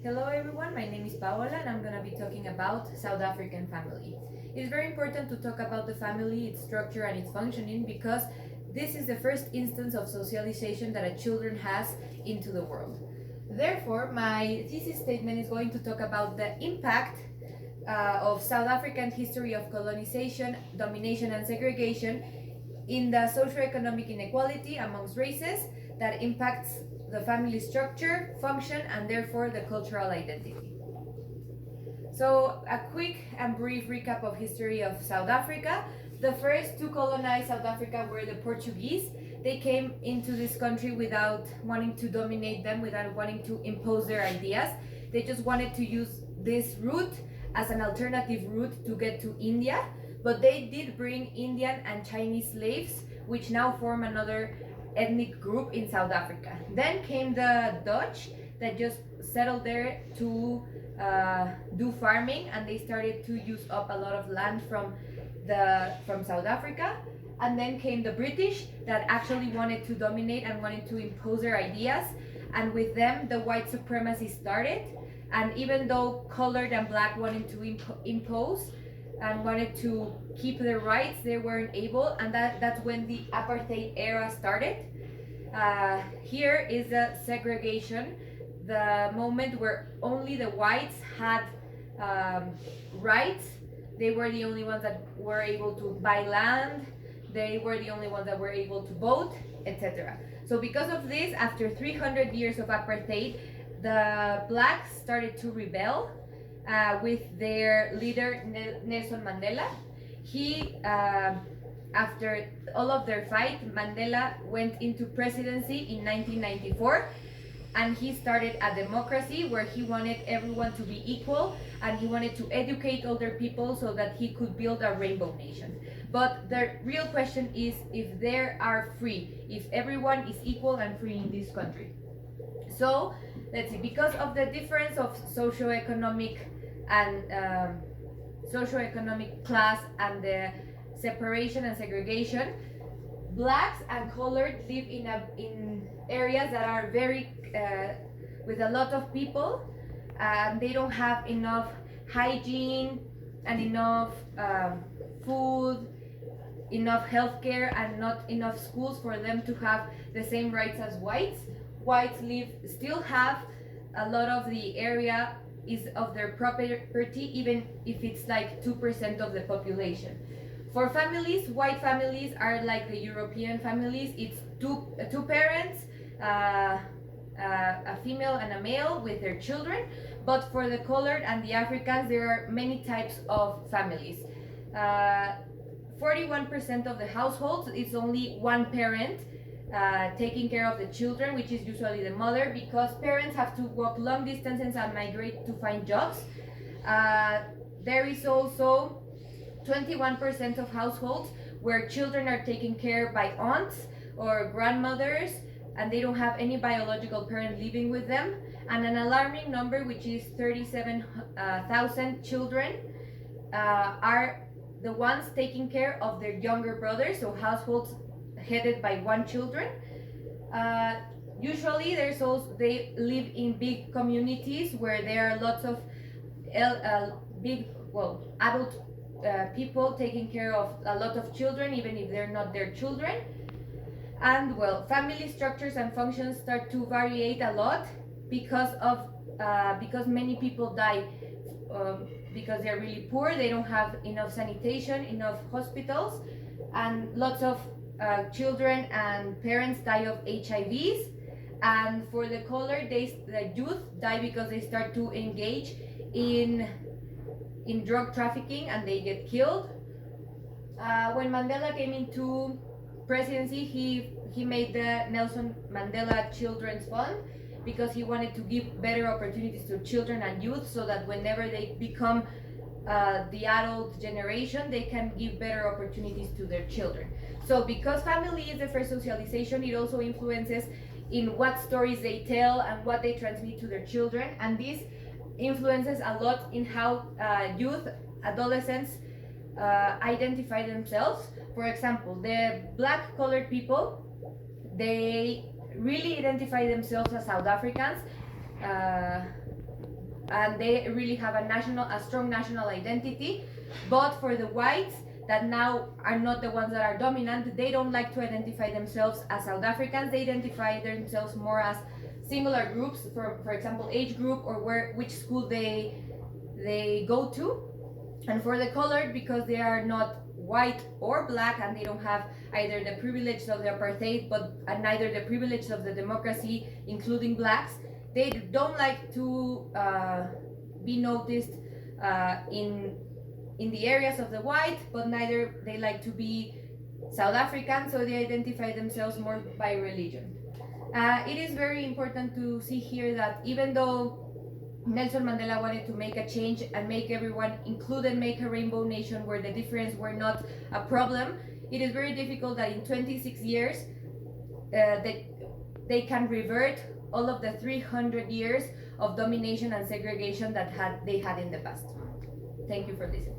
Hello everyone, my name is Paola and I'm gonna be talking about South African family. It's very important to talk about the family, its structure and its functioning because this is the first instance of socialization that a children has into the world. Therefore, my thesis statement is going to talk about the impact of South African history of colonization, domination and segregation in the socioeconomic inequality amongst races that impacts the family structure, function, and therefore the cultural identity. So, a quick and brief recap of history of South Africa. The first to colonize South Africa were the Portuguese. They came into this country without wanting to dominate them, without wanting to impose their ideas. They just wanted to use this route as an alternative route to get to India. But they did bring Indian and Chinese slaves, which now form another ethnic group in South Africa. Then came the Dutch that just settled there to do farming, and they started to use up a lot of land from South Africa. And then came the British that actually wanted to dominate and wanted to impose their ideas. And with them, the white supremacy started. And even though colored and black wanted to impose and wanted to keep their rights, they weren't able, and that's when the apartheid era started. Here is the segregation, the moment where only the whites had rights. They were the only ones that were able to buy land, they were the only ones that were able to vote, etc. So because of this, after 300 years of apartheid, the blacks started to rebel with their leader Nelson Mandela. After all of their fight, Mandela went into presidency in 1994, and he started a democracy where he wanted everyone to be equal, and he wanted to educate older people so that he could build a rainbow nation. But the real question is if they are free, if everyone is equal and free in this country. So let's see, because of the difference of socioeconomic and socioeconomic class and the separation and segregation, blacks and colored live in areas that are very with a lot of people, and they don't have enough hygiene and enough food, enough healthcare, and not enough schools for them to have the same rights as whites. Whites still have a lot of the area is of their property, even if it's like 2% of the population. For families, white families are like the European families. It's two parents, a female and a male with their children. But for the colored and the Africans, there are many types of families. 41% of the households, it's only one parent taking care of the children, which is usually the mother, because parents have to walk long distances and migrate to find jobs. There is also 21% of households where children are taken care by aunts or grandmothers, and they don't have any biological parent living with them. And an alarming number, which is 37,000 children, are the ones taking care of their younger brothers, so households headed by one children. Usually they live in big communities where there are lots of adult people taking care of a lot of children, even if they're not their children. And family structures and functions start to variate a lot because many people die because they're really poor. They don't have enough sanitation, enough hospitals, and lots of children and parents die of HIVs. And for the colored, the youth die because they start to engage in drug trafficking and they get killed. When Mandela came into presidency, he made the Nelson Mandela Children's Fund because he wanted to give better opportunities to children and youth so that whenever they become the adult generation, they can give better opportunities to their children. So because family is the first socialization, it also influences in what stories they tell and what they transmit to their children, and this influences a lot in how youth, adolescents identify themselves. For example, the black colored people, they really identify themselves as South Africans. and they really have a strong national identity. But for the whites that now are not the ones that are dominant, they don't like to identify themselves as South Africans. They identify themselves more as similar groups, for example, age group or which school they go to. And for the colored, because they are not white or black and they don't have either the privilege of the apartheid but neither the privilege of the democracy, including blacks, they don't like to be noticed in the areas of the white, but neither they like to be South African, so they identify themselves more by religion. It is very important to see here that even though Nelson Mandela wanted to make a change and make everyone include and make a rainbow nation where the difference were not a problem, it is very difficult that in 26 years they can revert all of the 300 years of domination and segregation that they had in the past. Thank you for listening.